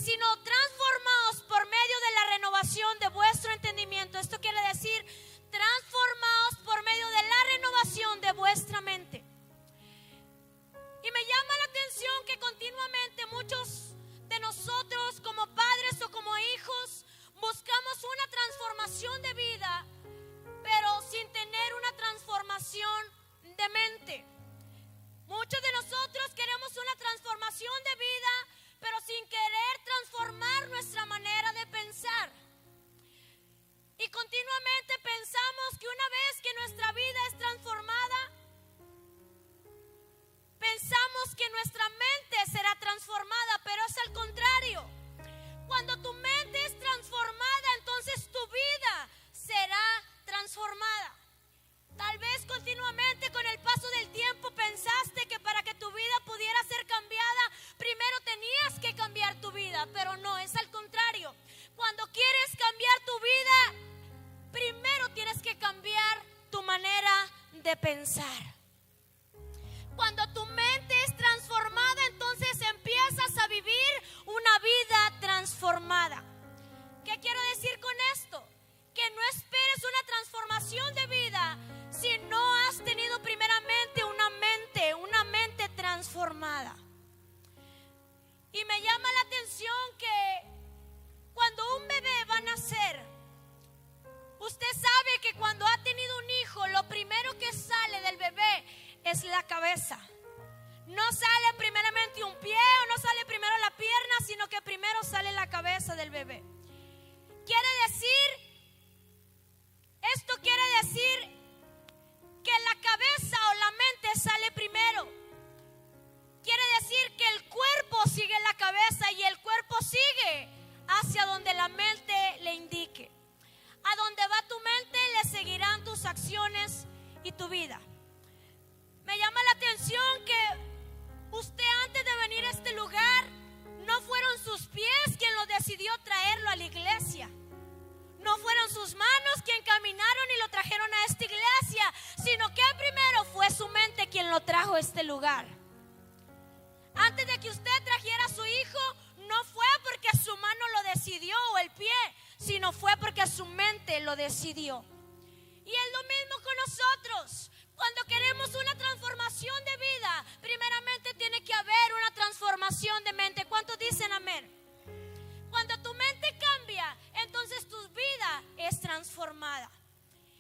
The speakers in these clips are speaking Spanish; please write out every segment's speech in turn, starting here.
sino transformaos por medio de la renovación de vuestro entendimiento. Esto quiere decir, transformaos por medio de la renovación de vuestra mente. Y me llama la atención que continuamente muchos de nosotros como padres o como hijos buscamos una transformación de vida, pero sin tener una transformación de mente. Muchos de nosotros queremos una transformación de vida, pero sin querer transformar nuestra manera de pensar. Y continuamente pensamos que una vez que nuestra vida es transformada, pensamos que nuestra mente será transformada, pero es al contrario. Cuando tu mente es transformada, entonces tu vida será transformada. Tal vez continuamente con el paso del tiempo pensaste que para que tu vida pudiera ser cambiada, primero tenías que cambiar tu vida, pero no, es al contrario. Cuando quieres cambiar tu vida, primero tienes que cambiar tu manera de pensar. Cuando tu mente es transformada, entonces empiezas a vivir una vida transformada. ¿Qué quiero decir con esto? Que no esperes una transformación de vida si no has tenido primeramente una mente transformada. Y me llama la atención que cuando un bebé va a nacer, usted sabe que cuando ha tenido un hijo, lo primero que sale del bebé es la cabeza. No sale primeramente un pie o no sale primero la pierna, sino que primero sale la cabeza del bebé. Esto quiere decir que la cabeza o la mente sale primero. Quiere decir que el cuerpo sigue la cabeza y el cuerpo sigue hacia donde la mente le indique. A donde va tu mente le seguirán tus acciones y tu vida. Me llama la atención que usted, antes de venir a este lugar, no fueron sus pies quien lo decidió traerlo a la iglesia. No fueron sus manos quien caminaron y lo trajeron a esta iglesia, sino que primero fue su mente quien lo trajo a este lugar. Antes de que usted trajera a su hijo, no fue porque su mano lo decidió o el pie, sino fue porque su mente lo decidió. Y es lo mismo con nosotros. Cuando queremos una transformación de vida, primeramente tiene que haber una transformación de mente. ¿Cuántos dicen amén? Cuando tu mente cambia, entonces tu vida es transformada.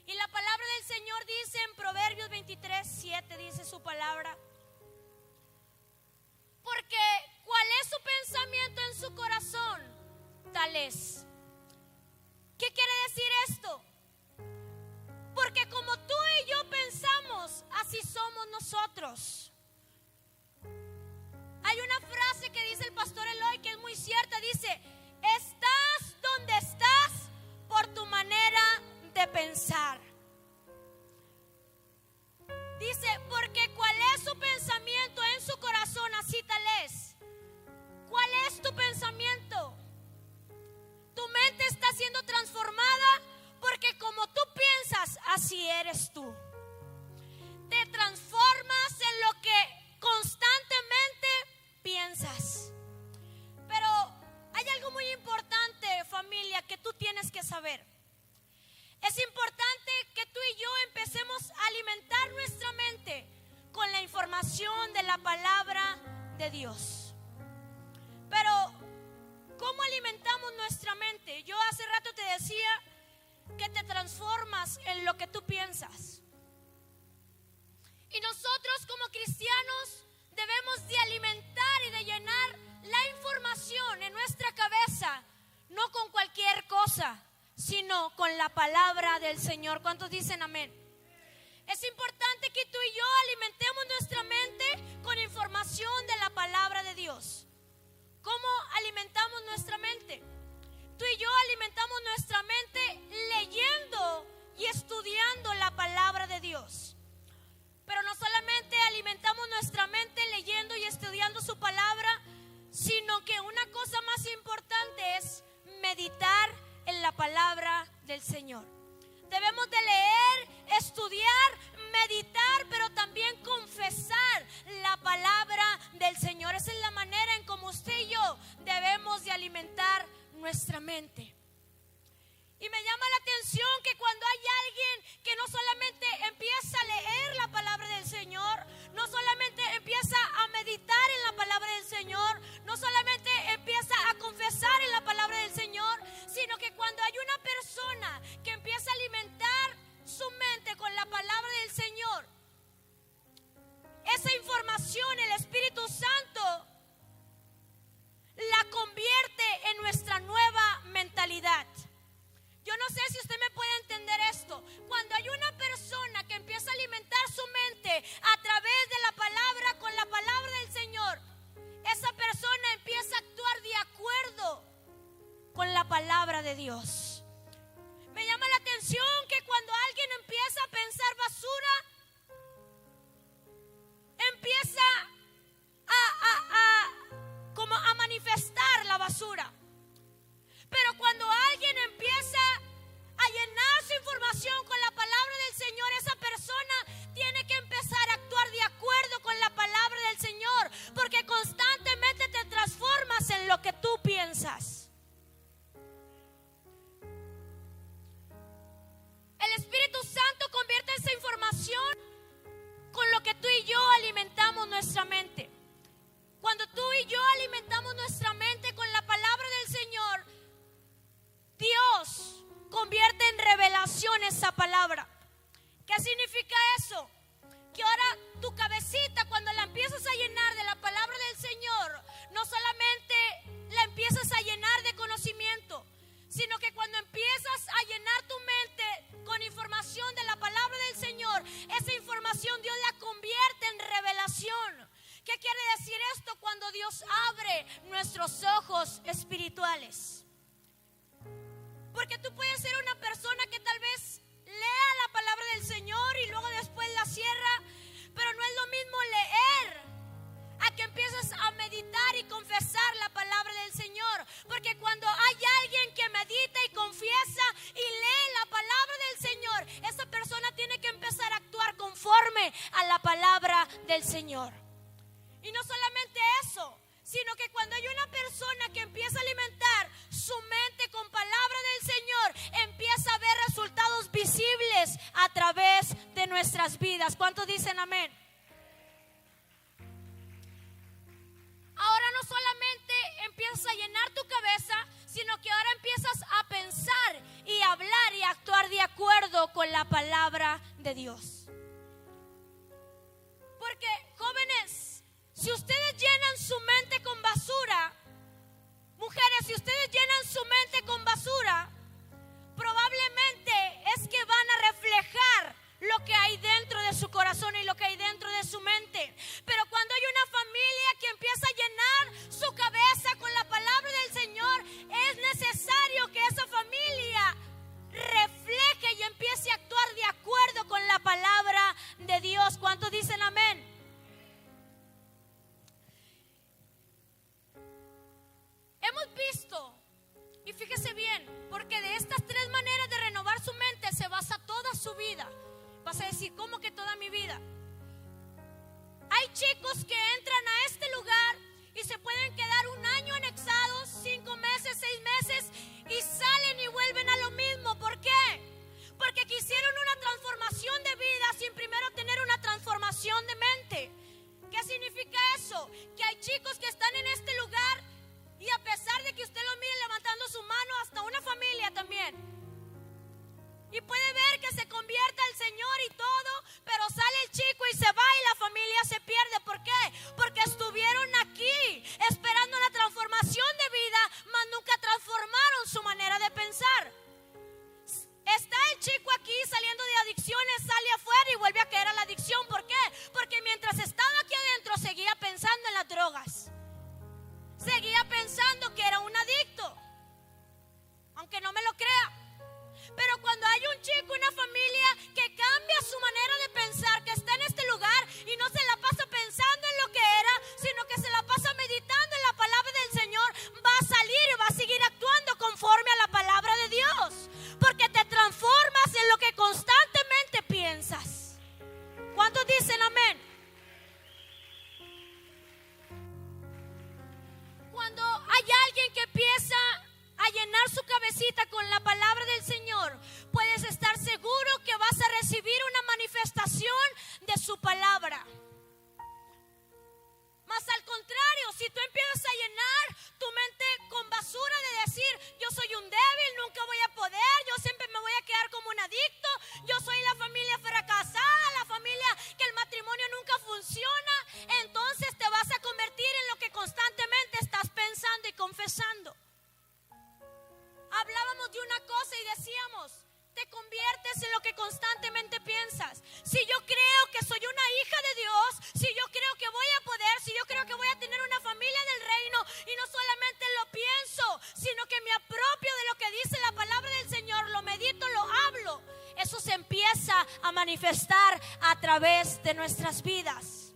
Y la palabra del Señor dice en Proverbios 23:7, dice su palabra: porque cuál es su pensamiento en su corazón, tal es. ¿Qué quiere decir esto? Porque como tú y yo pensamos, así somos nosotros. Hay una frase que dice el pastor Eloy que es muy cierta. Dice: estás donde estás por tu manera de pensar. Dice: porque cuál es su pensamiento en su corazón, así tal es. ¿Cuál es tu pensamiento? Tu mente está siendo transformada porque como tú piensas, así eres tú. Te transformas en lo que constantemente piensas. Pero hay algo muy importante, familia, que tú tienes que saber. Es importante que tú y yo empecemos a alimentar nuestra mente con la información de la palabra de Dios. Pero ¿cómo alimentamos nuestra mente? Yo hace rato te decía que te transformas en lo que tú piensas. Y nosotros como cristianos debemos de alimentar y de llenar la información en nuestra cabeza, no con cualquier cosa, sino con la palabra del Señor. ¿Cuántos dicen amén? Es importante que tú y yo alimentemos nuestra mente con información de la palabra de Dios. ¿Cómo alimentamos nuestra mente? Tú y yo alimentamos nuestra mente leyendo y estudiando la palabra de Dios. Pero no solamente alimentamos nuestra mente leyendo y estudiando su palabra, sino que una cosa más importante es meditar en la palabra del Señor. Debemos de leer, estudiar, meditar, pero también confesar Señor, no solamente empieza a confesar en la palabra del Señor, sino que cuando hay una persona que empieza a alimentar su mente con la palabra del Señor, esa información el Espíritu Santo la convierte en nuestra nueva mentalidad. Yo no sé si usted me puede entender esto. Cuando hay una persona que empieza a alimentar su mente a través de la palabra, con la palabra del Señor, esa persona empieza a actuar de acuerdo con la palabra de Dios. Me llama la atención que cuando alguien empieza a pensar basura, empieza como a manifestar la basura. Pero cuando alguien empieza a llenar su información con la palabra del Señor, esa persona tiene que empezar a actuar de acuerdo con la palabra del Señor, porque constantemente te transformas en lo que tú piensas. El Espíritu Santo convierte esa información con lo que tú y yo alimentamos nuestra mente. Cuando tú y yo alimentamos nuestra mente con la palabra del Señor, Dios convierte en revelación esa palabra. ¿Qué significa eso? Que ahora tu cabecita, cuando la empiezas a llenar de la palabra del Señor, no solamente la empiezas a llenar de conocimiento, sino que cuando empiezas a llenar tu mente con información de la palabra del Señor, esa información Dios la convierte en revelación. ¿Qué quiere decir esto? Cuando Dios abre nuestros ojos espirituales. Porque tú puedes ser una persona que tal vez lea la palabra del Señor y luego después la cierra, pero no es lo mismo leer a que empieces a meditar y confesar la palabra del Señor. Porque cuando hay alguien que medita y confiesa y lee la palabra del Señor, esa persona tiene que empezar a actuar conforme a la palabra del Señor. Y no solamente eso, sino que cuando hay una persona que empieza a alimentar su mente con palabra del Señor, empieza a ver resultados visibles a través de nuestras vidas. ¿Cuántos dicen amén? Ahora no solamente empiezas a llenar tu cabeza, sino que ahora empiezas a pensar y hablar y actuar de acuerdo con la palabra de Dios. Porque, jóvenes, si ustedes llenan su mente con basura, mujeres, si ustedes llenan su mente con basura, probablemente es que van a reflejar lo que hay dentro de su corazón y lo que hay dentro de su mente. Pero cuando hay una familia que empieza a llenar su cabeza con la palabra del Señor, es necesario que esa familia refleje y empiece a actuar de acuerdo con la palabra de Dios. ¿Cuántos dicen amén? Hemos visto, y fíjese bien, porque de estas tres maneras de renovar su mente se basa toda su vida. Vas a decir, ¿cómo que toda mi vida? Hay chicos que entran a este lugar y se pueden quedar un año anexados, 5 meses, 6 meses, y salen y vuelven a lo mismo. ¿Por qué? Porque quisieron una transformación de vida sin primero tener una transformación de mente. ¿Qué significa eso? Que hay chicos que están en este lugar y a pesar de que usted lo mire levantando su mano, hasta una familia también, y puede ver que se convierta al Señor y todo, pero sale el chico y se va y la familia se pierde. ¿Por qué? Porque estuvieron aquí esperando una transformación de vida, mas nunca transformaron su manera de pensar. Está el chico aquí saliendo de adicciones, sale afuera y vuelve a caer a la adicción. ¿Por qué? Porque mientras estaba aquí adentro seguía pensando en las drogas, seguía pensando que era un adicto, aunque no me lo crea. Pero cuando hay un chico, una familia que cambia su manera de pensar, que está en este lugar y no se la pasa pensando en lo que era, sino que se la pasa meditando en la palabra del Señor, va a salir y va a seguir actuando conforme a la palabra de Dios, porque te transformas en lo que constantemente piensas. ¿Cuántos dicen amén? Cuando hay alguien que empieza a llenar su cabecita con la palabra del Señor, puedes estar seguro que vas a recibir una manifestación de su palabra. Mas al contrario, si tú empiezas a manifestar a través de nuestras vidas.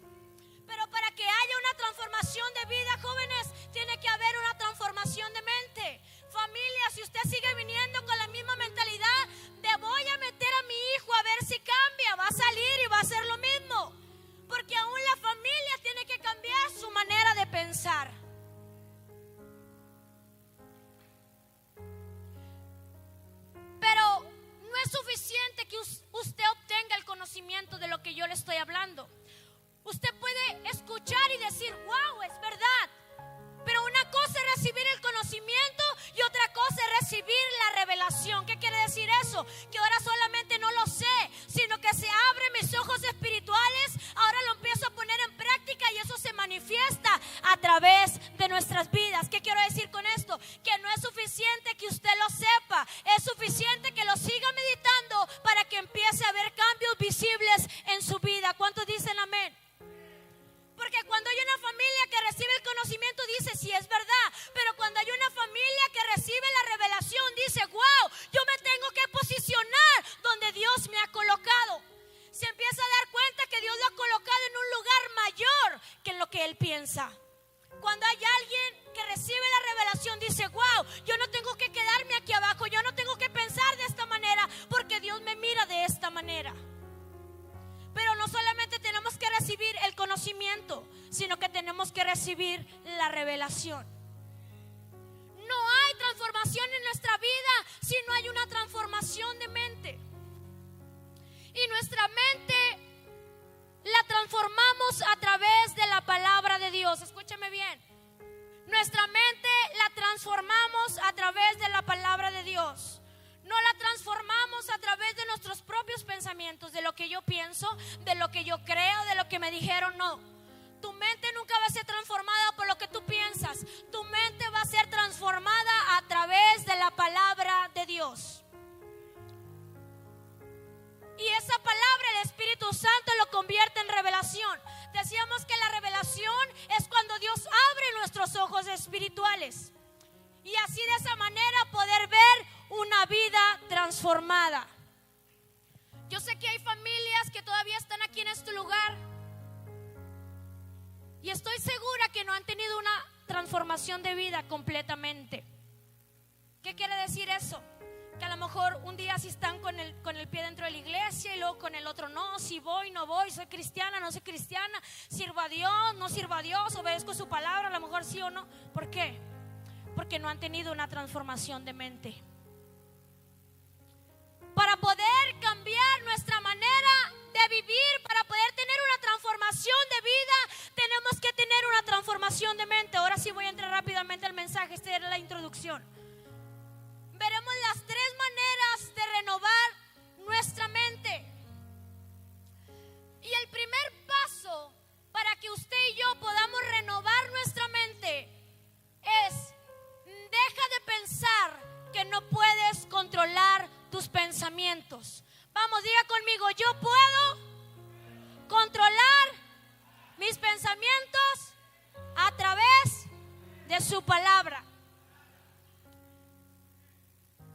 Pero para que haya una transformación de vida, jóvenes, tiene que haber una transformación de mente. Familia, si usted sigue viniendo con la misma mentalidad de voy a meter a mi hijo a ver si cambia, va a salir y va a hacer lo mismo. Porque aún la familia tiene que cambiar su manera de pensar. Pero no es suficiente que usted obtenga el conocimiento de lo que yo le estoy hablando. Usted puede escuchar y decir, wow, es verdad. Pero una cosa es recibir el conocimiento y otra cosa es recibir la revelación. ¿Qué quiere decir eso? Que ahora solamente no lo sé, sino que se abren mis ojos espirituales. Ahora lo empiezo a poner en práctica y eso se manifiesta a través de nuestras vidas. ¿Qué quiero decir con esto? Que no es suficiente que usted lo sepa, es suficiente que lo siga meditando para que empiece a haber cambios visibles en su vida. ¿Cuántos dicen amén? Porque cuando hay una familia que recibe el conocimiento dice, sí, es verdad. Pero cuando hay una familia que recibe la revelación dice, wow, yo me tengo que posicionar donde Dios me ha colocado. Se empieza a dar cuenta que Dios lo ha colocado en un lugar mayor que en lo que él piensa. Cuando hay alguien que recibe la revelación dice, wow, yo no tengo que quedarme aquí abajo, yo no tengo que pensar de esta manera porque Dios me mira de esta manera. Pero no solamente tenemos que recibir el conocimiento, sino que tenemos que recibir la revelación. No hay transformación en nuestra vida si no hay una transformación de mente. Y nuestra mente la transformamos a través de la palabra de Dios. Escúchame bien. Nuestra mente la transformamos a través de la palabra de Dios. No la transformamos a través de nuestros propios pensamientos, de lo que yo pienso, de lo que yo creo, de lo que me dijeron. No, tu mente nunca va a ser transformada por lo que tú piensas. Tu mente va a ser transformada a través de la palabra de Dios. Y esa palabra el Espíritu Santo lo convierte en revelación. Decíamos que la revelación es cuando Dios abre nuestros ojos espirituales. Y así de esa manera poder ver una vida transformada. Yo sé que hay familias que todavía están aquí en este lugar y estoy segura que no han tenido una transformación de vida completamente. ¿Qué quiere decir eso? Que a lo mejor un día sí están con el pie dentro de la iglesia y luego con el otro no, si voy, no voy, soy cristiana, no soy cristiana, sirvo a Dios, no sirvo a Dios, obedezco su palabra, a lo mejor sí o no. ¿Por qué? Porque no han tenido una transformación de mente. Para poder cambiar nuestra manera de vivir, para poder tener una transformación de vida, tenemos que tener una transformación de mente. Ahora sí voy a entrar rápidamente al mensaje, esta era la introducción. Veremos las 3 maneras de renovar nuestra mente. Y el primer paso para que usted y yo podamos renovar nuestra mente es: deja de pensar que no puedes controlar tus pensamientos. Vamos, diga conmigo, yo puedo controlar mis pensamientos a través de su palabra.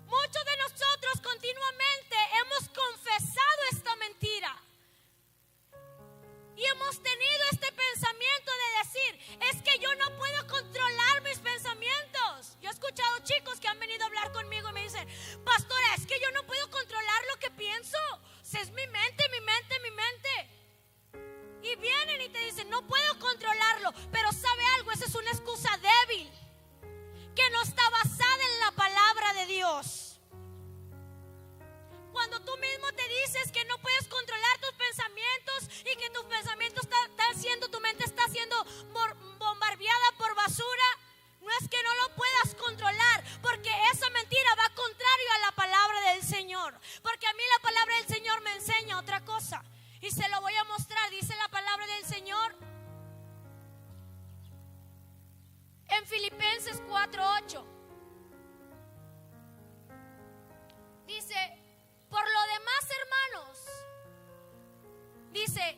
Muchos de nosotros continuamente hemos confesado esta mentira y hemos tenido este pensamiento de decir, es que yo no puedo controlar mis pensamientos. Yo he escuchado chicos que han venido a hablar conmigo y me dicen, pastora, es que yo no puedo controlar lo que pienso, es mi mente, mi mente, mi mente. Y vienen y te dicen, no puedo controlarlo, pero ¿sabe algo? Esa es una excusa débil que no está basada en la palabra de Dios. Cuando tú mismo te dices que no puedes controlar tus pensamientos y que tus pensamientos tu mente está siendo bombardeada por basura, no es que no lo puedas controlar, porque esa mentira va contrario a la palabra del Señor. Porque a mí la palabra del Señor me enseña otra cosa y se lo voy a mostrar. Dice la palabra del Señor en Filipenses 4:8. Dice, por lo demás, hermanos, dice,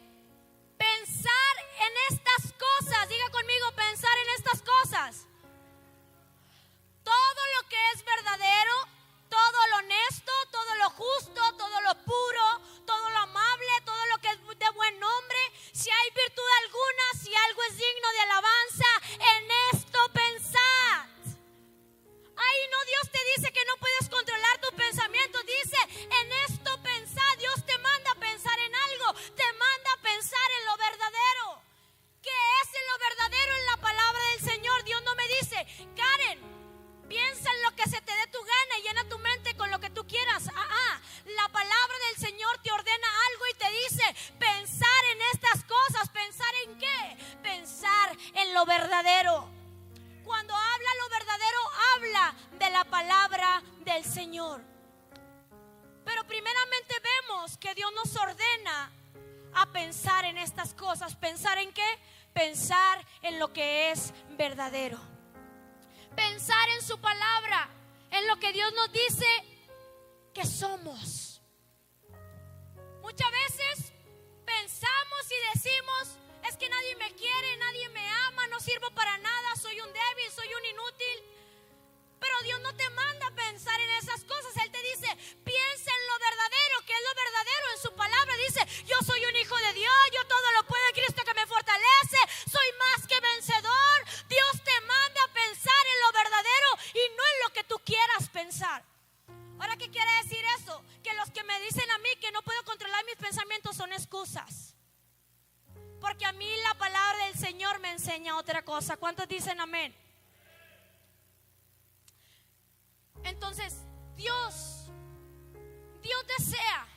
pensar en estas cosas. Diga conmigo, pensar en estas cosas. Todo lo que es verdadero, todo lo honesto, todo lo justo, todo lo puro, todo lo alguna, si algo es digno de alabanza, en esto pensad. Ahí no, Dios te dice que no puedes controlar tus pensamientos. Dice, en esto pensad. Dios te manda a pensar en algo. Te manda a pensar en lo verdadero. ¿Qué es en lo verdadero en la palabra del Señor? Dios no me dice, Karen, piensa en lo que se te dé tu gana y llena tu mente con lo que tú quieras. La palabra del Señor te ordena algo y te dice pensar en estas cosas. ¿Pensar en qué? Pensar en lo verdadero. Cuando habla lo verdadero, habla de la palabra del Señor. Pero primeramente vemos que Dios nos ordena a pensar en estas cosas. ¿Pensar en qué? Pensar en lo que es verdadero. Pensar en su palabra, en lo que Dios nos dice que somos. Muchas veces pensamos y decimos, es que nadie me quiere, nadie me ama, no sirvo para nada, soy un débil, soy un inútil. Pero Dios no te manda a pensar en esas cosas. Él te dice, piensa en lo verdadero. ¿Qué es lo verdadero? En su palabra dice, yo soy un hijo de Dios, yo todo lo puedo en Cristo que me fortalece, soy más que vencedor. Dios te manda a pensar en lo verdadero y no en lo que tú quieras pensar. Ahora, ¿qué quiere decir eso? Que los que me dicen a mí que no puedo controlar mis pensamientos son excusas. Porque a mí la palabra del Señor me enseña otra cosa. ¿Cuántos dicen amén? Entonces, Dios desea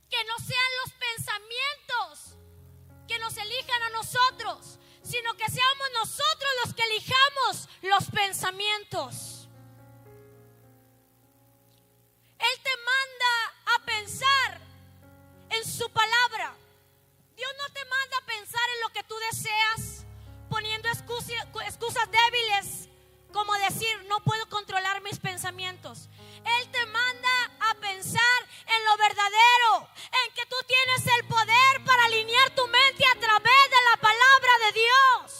que no sean los pensamientos que nos elijan a nosotros, sino que seamos nosotros los que elijamos los pensamientos. Él te manda a pensar en su palabra. Dios no te manda a pensar en lo que tú deseas, poniendo excusas débiles, como decir, no puedo controlar mis pensamientos. Él te manda a pensar en lo verdadero, en que tú tienes el poder para alinear tu mente a través de la palabra de Dios.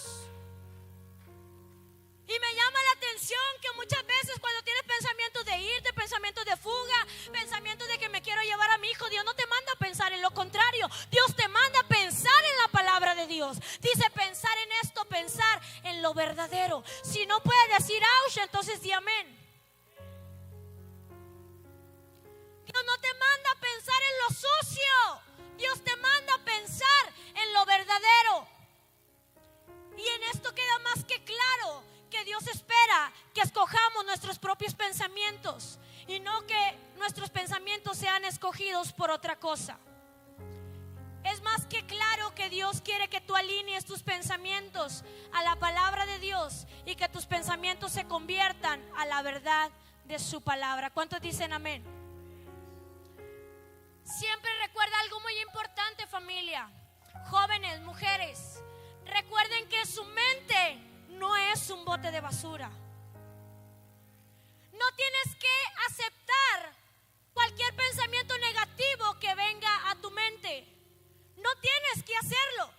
Y me llama la atención que muchas veces cuando tienes pensamientos de irte, pensamientos de fuga, pensamientos de que me quiero llevar a mi hijo, Dios no te manda a pensar en lo contrario. Dios te manda a pensar en la palabra de Dios. Dice pensar en esto, pensar en lo verdadero. Si no puedes decir ouch, entonces di amén. Dios no te manda a pensar en lo sucio. Dios te manda a pensar en lo verdadero. Y en esto queda más que claro que Dios espera que escojamos nuestros propios pensamientos y no que nuestros pensamientos sean escogidos por otra cosa. Es más que claro que Dios quiere que tú alinees tus pensamientos a la palabra de Dios y que tus pensamientos se conviertan a la verdad de su palabra. ¿Cuántos dicen amén? Siempre recuerda algo muy importante, familia, jóvenes, mujeres. Recuerden que su mente no es un bote de basura. No tienes que aceptar cualquier pensamiento negativo que venga a tu mente. No tienes que hacerlo.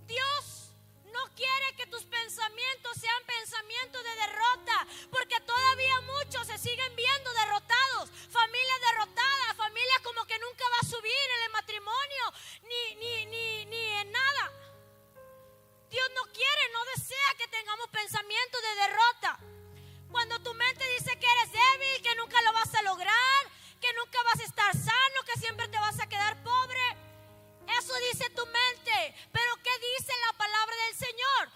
Dios no quiere que tus pensamientos sean pensamientos de derrota, porque todavía muchos se siguen viendo derrotados. Familias derrotadas, familias como que nunca va a subir en el matrimonio, ni en nada. Dios no quiere, no desea que tengamos pensamientos de derrota. Cuando tu mente dice que eres débil, que nunca lo vas a lograr, que nunca vas a estar sano, que siempre te vas a quedar pobre, eso dice tu mente. Pero ¿qué dice la palabra del Señor?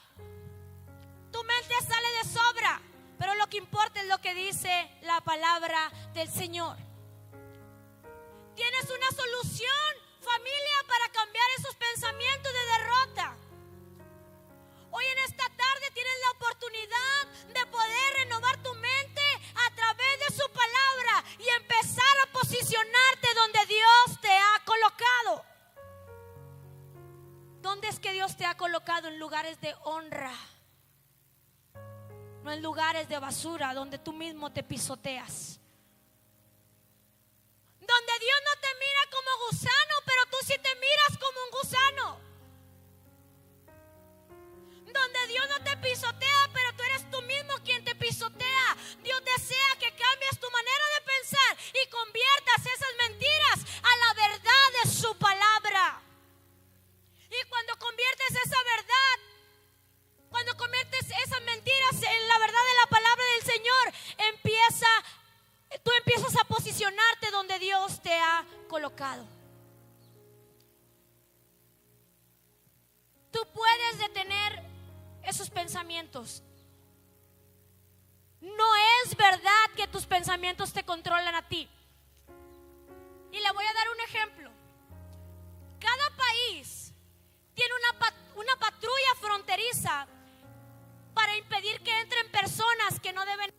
Tu mente sale de sobra, pero lo que importa es lo que dice la palabra del Señor. Tienes una solución, familia, para cambiar esos pensamientos de derrota. Hoy en esta tarde tienes la oportunidad de poder renovar tu mente a través de su palabra y empezar a posicionarte donde Dios te ha colocado. ¿Dónde es que Dios te ha colocado? En lugares de honra, no en lugares de basura donde tú mismo te pisoteas. Donde Dios no te mira como gusano, pero tú sí te miras como un gusano. Donde Dios no te pisotea, pero tú eres tú mismo quien te pisotea. Dios desea que cambies tu manera de pensar y conviertas esas mentiras a la verdad de su palabra. pecado. Tú puedes detener esos pensamientos. No es verdad que tus pensamientos te controlan a ti. Y le voy a dar un ejemplo. Cada país tiene una patrulla fronteriza para impedir que entren personas que no deben,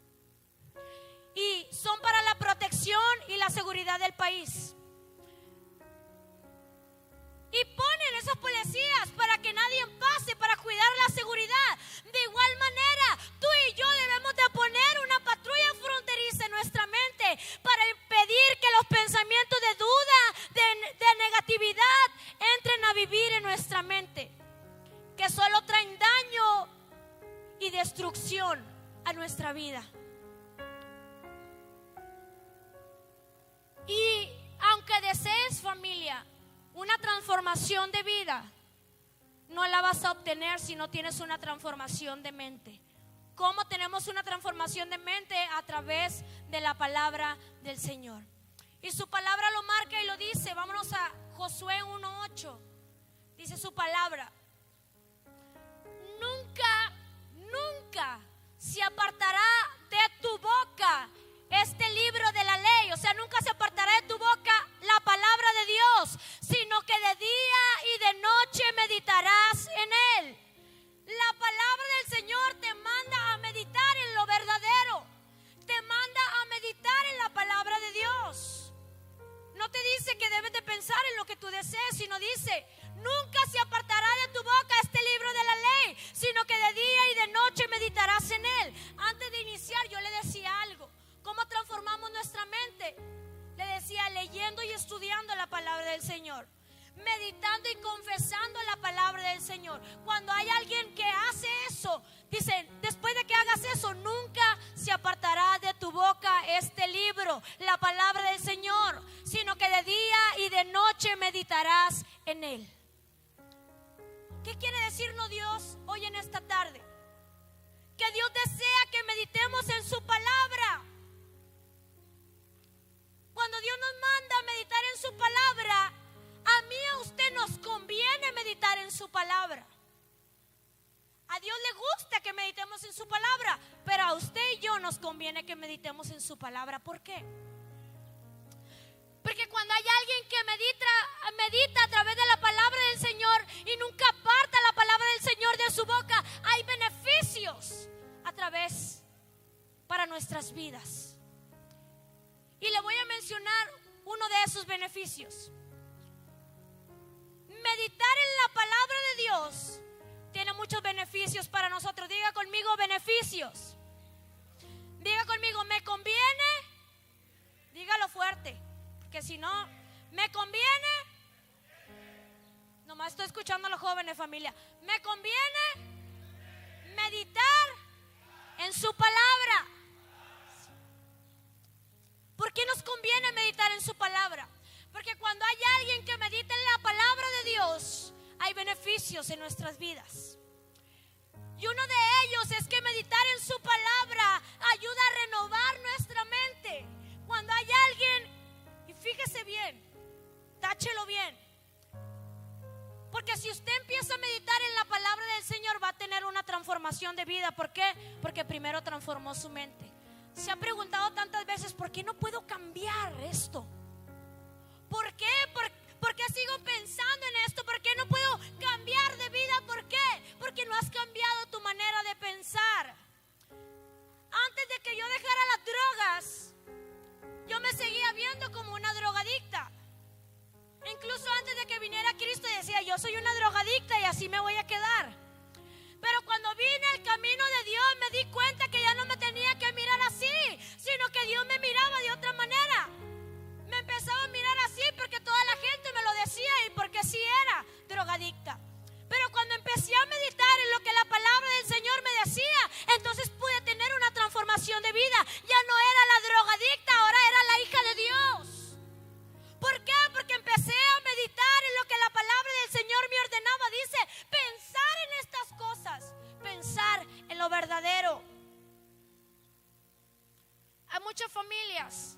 y son para la protección y la seguridad del país. Y ponen esos policías para que nadie pase, para cuidar la seguridad. De igual manera, tú y yo debemos de poner una patrulla fronteriza en nuestra mente para impedir que los pensamientos de duda, de negatividad, entren a vivir en nuestra mente, que solo traen daño y destrucción a nuestra vida. Y aunque desees, familia, una transformación de vida, no la vas a obtener si no tienes una transformación de mente. ¿Cómo tenemos una transformación de mente? A través de la palabra del Señor. Y su palabra lo marca y lo dice. Vámonos a Josué 1:8. Dice su palabra: nunca se apartará de tu boca este libro de la ley. O sea, nunca se apartará de tu boca la palabra de Dios, sino que de día y de noche meditarás en él. La palabra del Señor te manda a meditar en lo verdadero. Te manda a meditar en la palabra de Dios. No te dice que debes de pensar en lo que tú desees, sino dice: nunca se apartará de tu boca este libro de la ley, sino que de día y de noche meditarás en él. Antes de iniciar, yo le decía algo. ¿Cómo transformamos nuestra mente? Le decía, leyendo y estudiando la palabra del Señor, meditando y confesando la palabra del Señor. Cuando hay alguien que hace eso, dice: después de que hagas eso, nunca se apartará de tu boca este libro, la palabra del Señor, sino que de día y de noche meditarás en él. ¿Qué quiere decirnos Dios hoy en esta tarde? Que Dios desea que meditemos en su palabra. Cuando Dios nos manda a meditar en su palabra, a mí y a usted nos conviene meditar en su palabra. A Dios le gusta que meditemos en su palabra, pero a usted y yo nos conviene que meditemos en su palabra. ¿Por qué? Porque cuando hay alguien que medita a través de la palabra del Señor y nunca aparta la palabra del Señor de su boca, hay beneficios a través para nuestras vidas. Y le voy a mencionar uno de esos beneficios. Meditar en la palabra de Dios tiene muchos beneficios para nosotros. Diga conmigo: beneficios. Diga conmigo: me conviene. Dígalo fuerte, porque si no, me conviene. Nomás estoy escuchando a los jóvenes, familia. Me conviene meditar en su palabra. ¿Por qué nos conviene meditar en su palabra? Porque cuando hay alguien que medita en la palabra de Dios, hay beneficios en nuestras vidas. Y uno de ellos es que meditar en su palabra ayuda a renovar nuestra mente. Cuando hay alguien, y fíjese bien, táchelo bien, porque si usted empieza a meditar en la palabra del Señor, va a tener una transformación de vida. ¿Por qué? Porque primero transformó su mente. Se ha preguntado tantas veces: ¿por qué no puedo cambiar esto? ¿Por qué? ¿Por qué sigo pensando en esto? ¿Por qué no puedo cambiar de vida? ¿Por qué? Porque no has cambiado tu manera de pensar. Antes de que yo dejara las drogas, yo me seguía viendo como una drogadicta. Incluso antes de que viniera Cristo, decía: yo soy una drogadicta y así me voy a quedar. Pero cuando vine al camino de Dios, me di cuenta que ya no me tenía que mirar así, sino que Dios me miraba de otra manera. Me empezaba a mirar así porque toda la gente me lo decía y porque sí era drogadicta. Pero cuando empecé a meditar en lo que la palabra del Señor me decía, entonces pude tener una transformación de vida. Ya no era la drogadicta, ahora era la hija de Dios. ¿Por qué? Porque empecé a meditar en lo que la palabra del Señor me ordenaba. Dice: pensar en estas cosas, pensar en lo verdadero. Hay muchas familias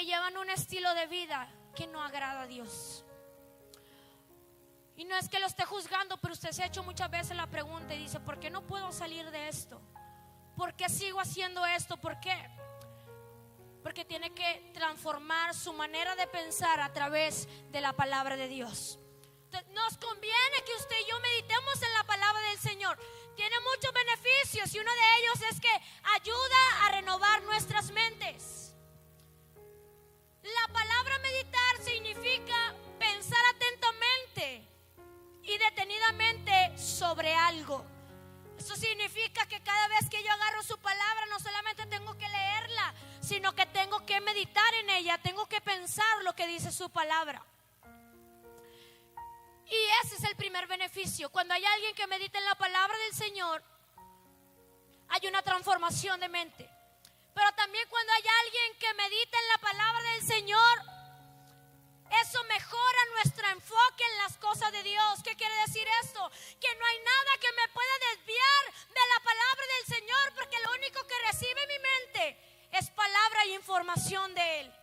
que llevan un estilo de vida que no agrada a Dios. Y no es que lo esté juzgando, pero usted se ha hecho muchas veces la pregunta y dice: ¿por qué no puedo salir de esto? ¿Por qué sigo haciendo esto? ¿Por qué? Porque tiene que transformar su manera de pensar a través de la palabra de Dios. Entonces, nos conviene que usted y yo meditemos en la palabra del Señor. Tiene muchos beneficios y uno de ellos es que ayuda a renovar nuestras mentes. La palabra meditar significa pensar atentamente y detenidamente sobre algo. Eso significa que cada vez que yo agarro su palabra, no solamente tengo que leerla, sino que tengo que meditar en ella, tengo que pensar lo que dice su palabra. Y ese es el primer beneficio. Cuando hay alguien que medita en la palabra del Señor, hay una transformación de mente. Pero también cuando hay alguien que medita en la palabra del Señor, eso mejora nuestro enfoque en las cosas de Dios. ¿Qué quiere decir esto? Que no hay nada que me pueda desviar de la palabra del Señor, porque lo único que recibe mi mente es palabra e información de Él.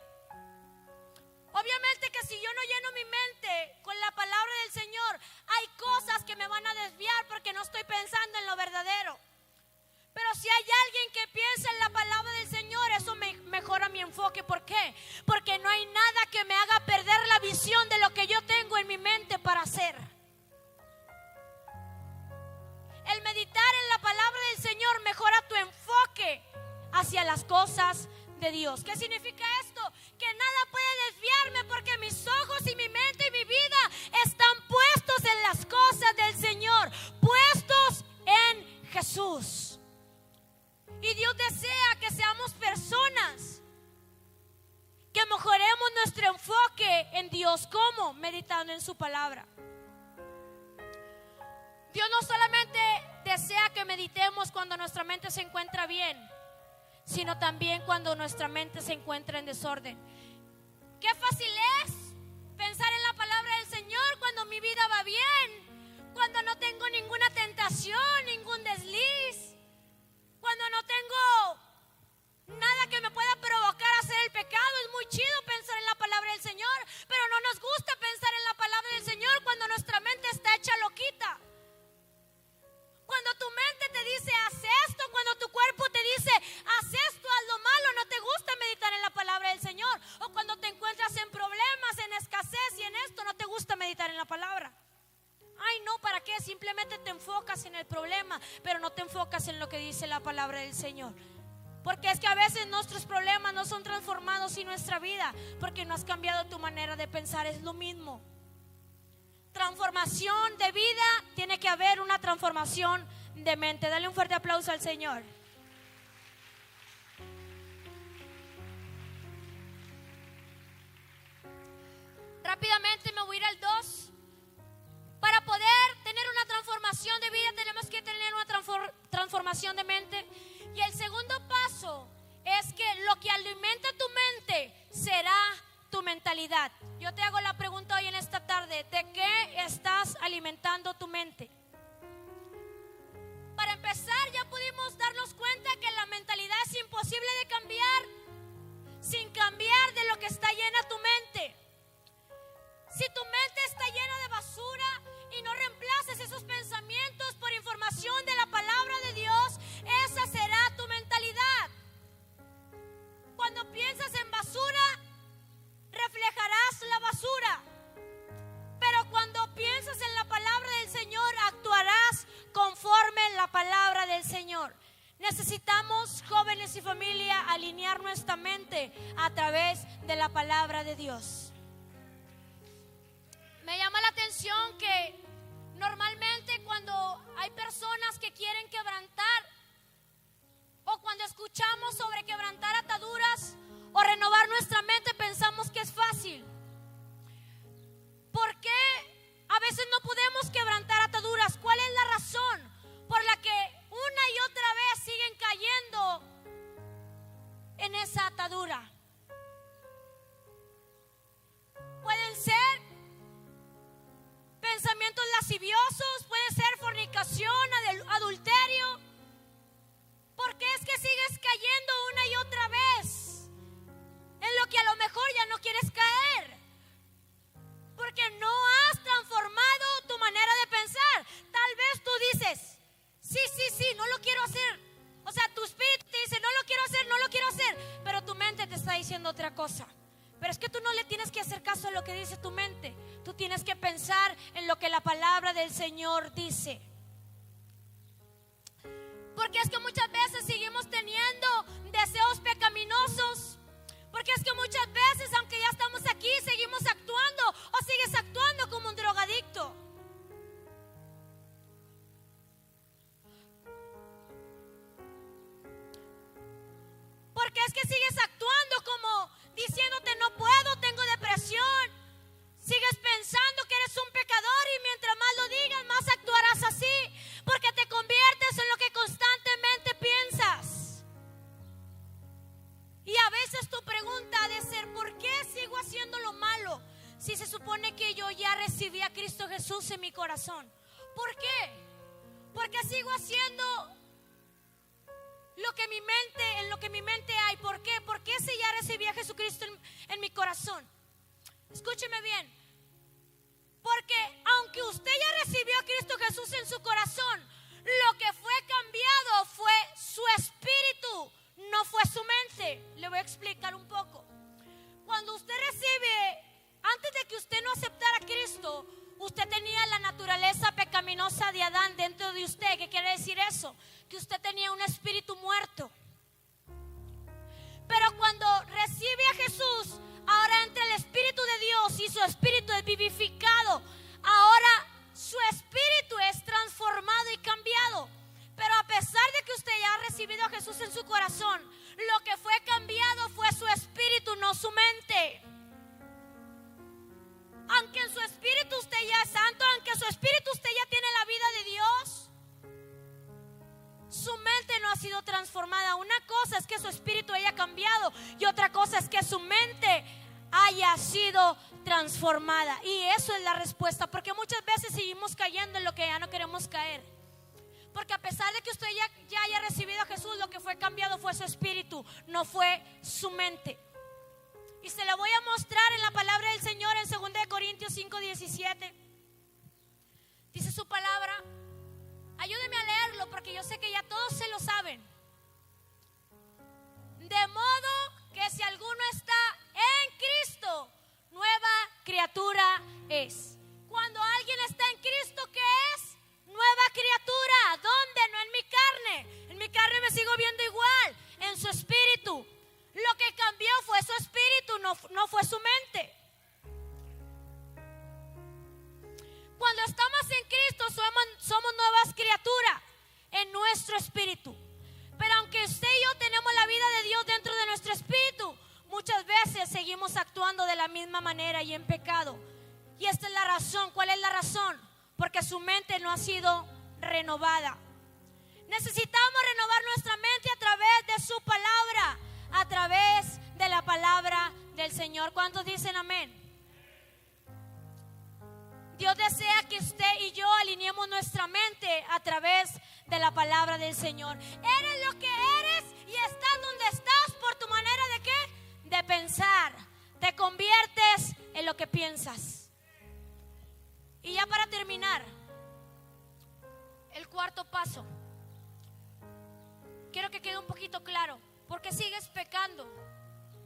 Obviamente que si yo no lleno mi mente con la palabra del Señor, hay cosas que me van a desviar porque no estoy pensando en lo verdadero. Pero si hay alguien que piensa en la palabra del Señor, eso mejora mi enfoque. ¿Por qué? Porque no hay nada que me haga perder la visión de lo que yo tengo en mi mente para hacer. El meditar en la palabra del Señor mejora tu enfoque hacia las cosas de Dios. ¿Qué significa esto? Que nada puede desviarme porque mis ojos y mi mente y mi vida están puestos en las cosas del Señor, puestos en Jesús. Y Dios desea que seamos personas que mejoremos nuestro enfoque en Dios. ¿Cómo? Meditando en su palabra. Dios no solamente desea que meditemos cuando nuestra mente se encuentra bien, sino también cuando nuestra mente se encuentra en desorden. Qué fácil es pensar en la palabra del Señor cuando mi vida va bien, cuando no tengo ninguna tentación, ningún desliz, cuando no tengo nada que me pueda provocar a hacer el pecado. Es muy chido pensar en la palabra del Señor, pero no nos gusta pensar en la palabra del Señor cuando nuestra mente está hecha loquita. Cuando tu mente te dice haz esto, cuando tu cuerpo te dice haz esto, haz lo malo, no te gusta meditar en la palabra del Señor. O cuando te encuentras en problemas, en escasez y en esto, no te gusta meditar en la palabra. Ay, no, ¿para qué? Simplemente te enfocas en el problema, pero no te enfocas en lo que dice la palabra del Señor. Porque es que a veces nuestros problemas no son transformados en nuestra vida, porque no has cambiado tu manera de pensar. Es lo mismo. Transformación de vida, tiene que haber una transformación de mente. Dale un fuerte aplauso al Señor. Rápidamente me voy a ir al 2. Para poder tener una transformación de vida, tenemos que tener una transformación de mente. Y el segundo paso es que lo que alimenta tu mente será tu mentalidad. Yo te hago la pregunta hoy en esta tarde: ¿de qué estás alimentando tu mente? Para empezar, ya pudimos darnos cuenta que la mentalidad es imposible de cambiar sin cambiar de lo que está llena tu mente. Si tu mente está llena de basura y no reemplaces esos pensamientos por información de la palabra de Dios, esa será tu mentalidad. Cuando piensas en basura, reflejarás la basura. Pero cuando piensas en la palabra del Señor, actuarás conforme la palabra del Señor. Necesitamos, jóvenes y familia, alinear nuestra mente a través de la palabra de Dios. Me llama la atención que normalmente cuando hay personas que quieren quebrantar, o cuando escuchamos sobre quebrantar ataduras o renovar nuestra mente, pensamos que es fácil. ¿Por qué a veces no podemos quebrantar ataduras? ¿Cuál es la razón por la que una y otra vez siguen cayendo en esa atadura? Pueden ser pensamientos lasciviosos, puede ser fornicación, adulterio. ¿Por qué es que sigues cayendo una y otra vez en lo que a lo mejor mente. Tú tienes que pensar en lo que la palabra del Señor dice. Porque es que muchas veces seguimos teniendo deseos pecaminosos. Porque es que muchas veces, aunque ya estamos aquí, seguimos actuando o sigues actuando como un drogadicto. Porque es que sigues actuando como diciéndote no puedo, tengo depresión. Sigues pensando que eres un pecador y mientras más lo digas, más actuarás así. Porque te conviertes en lo que constantemente piensas. Y a veces tu pregunta ha de ser, ¿por qué sigo haciendo lo malo? Si se supone que yo ya recibí a Cristo Jesús en mi corazón. ¿Por qué? Porque sigo haciendo en lo que mi mente hay. ¿Por qué? Porque si ya recibí a Jesucristo en mi corazón. Escúcheme bien. Porque aunque usted ya recibió a Cristo Jesús en su corazón, lo que fue cambiado fue su espíritu, no fue su mente. Le voy a explicar un poco. Cuando usted recibe, antes de que usted no aceptara a Cristo, usted tenía la naturaleza pecaminosa de Adán dentro de usted. ¿Qué quiere decir eso? Que usted tenía un espíritu muerto. Pero cuando recibe a Jesús, ahora entra el Espíritu de Dios y su espíritu es vivificado. Ahora su espíritu es transformado y cambiado. Pero a pesar de que usted ya ha recibido a Jesús en su corazón, lo que fue cambiado fue su espíritu, no su mente. Aunque en su espíritu usted ya es santo, aunque en su espíritu usted ya tiene la vida de Dios, su mente no ha sido transformada. Una cosa es que su espíritu haya cambiado y otra cosa es que su mente haya sido transformada. Y eso es la respuesta, porque muchas veces seguimos cayendo en lo que ya no queremos caer. Porque a pesar de que usted ya haya recibido a Jesús, lo que fue cambiado fue su espíritu, no fue su mente. Y se lo voy a mostrar en la palabra del Señor en 2 Corintios 5:17. Dice su palabra. Ayúdeme a leerlo porque yo sé que ya todos se lo saben. De modo que si alguno está en Cristo, nueva criatura es. Cuando alguien está en Cristo, ¿qué es? Nueva criatura. ¿Dónde? No en mi carne. En mi carne me sigo viendo igual. En su espíritu. Lo que cambió fue su espíritu, no fue su mente. Cuando estamos en Cristo somos nuevas criaturas en nuestro espíritu. Pero aunque usted y yo tenemos la vida de Dios dentro de nuestro espíritu, muchas veces seguimos actuando de la misma manera y en pecado. Y esta es la razón. ¿Cuál es la razón? Porque su mente no ha sido renovada. Necesitamos renovar nuestra mente a través de su palabra, a través de la palabra del Señor. ¿Cuántos dicen amén? Dios desea que usted y yo alineemos nuestra mente a través de la palabra del Señor. Eres lo que eres y estás donde estás por tu manera de ¿qué? De pensar. Te conviertes en lo que piensas. Y ya para terminar, el cuarto paso. Quiero que quede un poquito claro. ¿Por qué sigues pecando?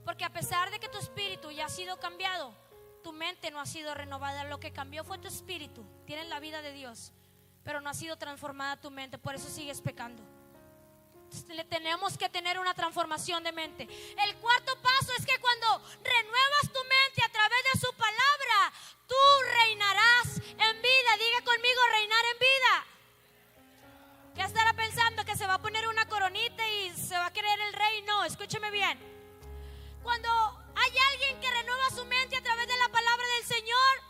Porque a pesar de que tu espíritu ya ha sido cambiado, tu mente no ha sido renovada. Lo que cambió fue tu espíritu. Tienes la vida de Dios, pero no ha sido transformada tu mente. Por eso sigues pecando. Entonces, tenemos que tener una transformación de mente. El cuarto paso es que cuando renuevas tu mente a través de su palabra, tú reinarás en vida. Diga conmigo, reinar en vida. ¿Qué estará pensando? ¿Que se va a poner una coronita y se va a creer el rey? No, escúcheme bien. Cuando hay alguien que renueva su mente a través de la palabra del Señor,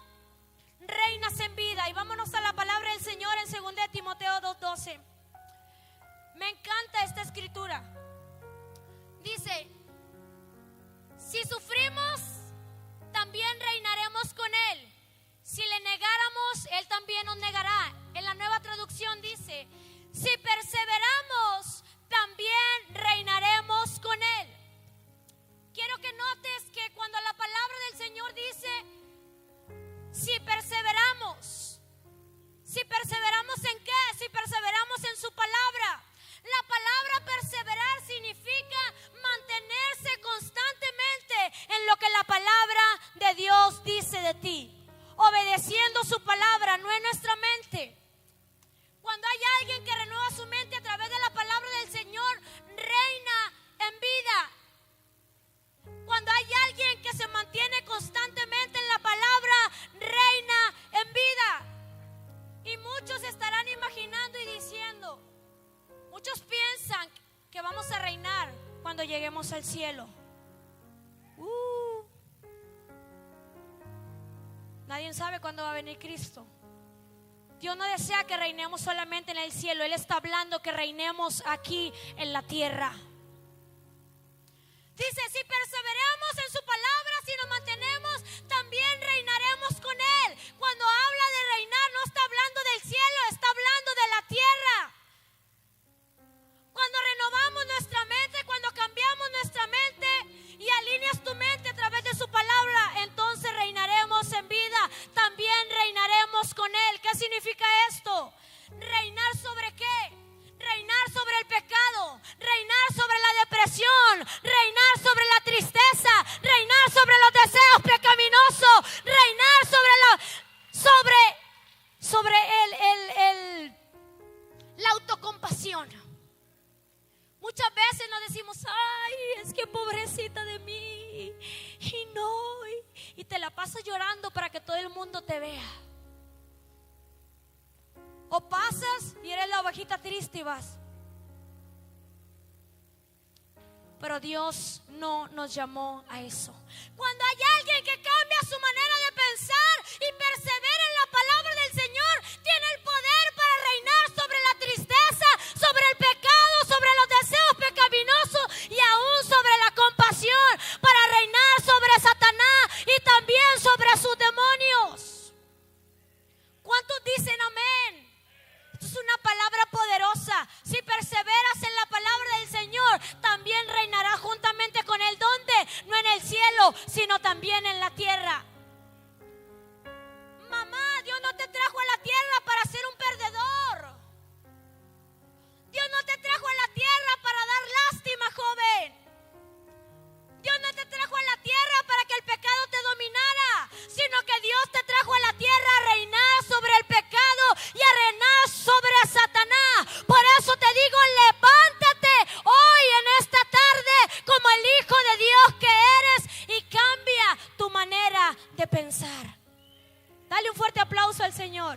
reinas en vida. Y vámonos a la palabra del Señor en 2 Timoteo 2:12. Me encanta esta escritura. Dice: si sufrimos, también reinaremos con Él. Si le negáramos, Él también nos negará. En la Nueva Traducción dice: si perseveramos, también reinaremos con Él. Quiero que notes que cuando la palabra del Señor dice: si perseveramos ¿en qué? Si perseveramos en su palabra. La palabra perseverar significa mantenerse constantemente en lo que la palabra de Dios dice de ti. obedeciendo su palabra, no en nuestra mente. Cuando hay alguien que renueva su mente a través de la palabra del Señor, reina en vida. Cuando hay alguien que se mantiene constantemente en la palabra, reina en vida. Y muchos estarán imaginando y diciendo, muchos piensan que vamos a reinar cuando lleguemos al cielo. Nadie sabe cuándo va a venir Cristo. Dios no desea que reinemos solamente en el cielo. Él está hablando que reinemos aquí en la tierra. Dice, si perseveramos en su palabra, si nos mantenemos, también reinaremos con Él. Cuando habla de reinar, no está hablando del cielo, está hablando de la tierra. Cuando renovamos nuestra mente, cuando cambiamos nuestra mente y alineas tu mente a través de su palabra, entonces reinaremos en vida, también reinaremos con Él. ¿Qué significa esto? ¿Reinar sobre qué? Reinar sobre el pecado, reinar sobre la depresión, reinar sobre la tristeza, reinar sobre los deseos pecaminosos, reinar sobre la autocompasión. Muchas veces nos decimos, ay, es que pobrecita de mí, y no, y te la pasas llorando para que todo el mundo te vea. O pasas y eres la ovejita triste y vas. Pero Dios no nos llamó a eso. Cuando hay alguien que cambia su manera de pensar y persevera en la palabra del Señor, tiene el poder para reinar sobre la tristeza, sobre el pecado, sobre los deseos pecaminosos y aún sobre la compasión, para reinar sobre Satanás y también sobre sus demonios. ¿Cuántos dicen amén? Esto es una palabra poderosa. Si perseveras en la palabra del Señor, también reinarás juntamente con Él. ¿Dónde? No en el cielo, sino también en la tierra. Mamá, Dios no te trajo a la tierra para ser un perdedor. Dios no te trajo a la tierra para dar lástima, joven. Dios no te trajo a la tierra para que el pecado te dominara, sino que Dios te trajo a la tierra a reinar sobre el pecado y a reinar sobre Satanás. Por eso te digo, levántate hoy en esta tarde como el Hijo de Dios que eres y cambia tu manera de pensar. Dale un fuerte aplauso al Señor.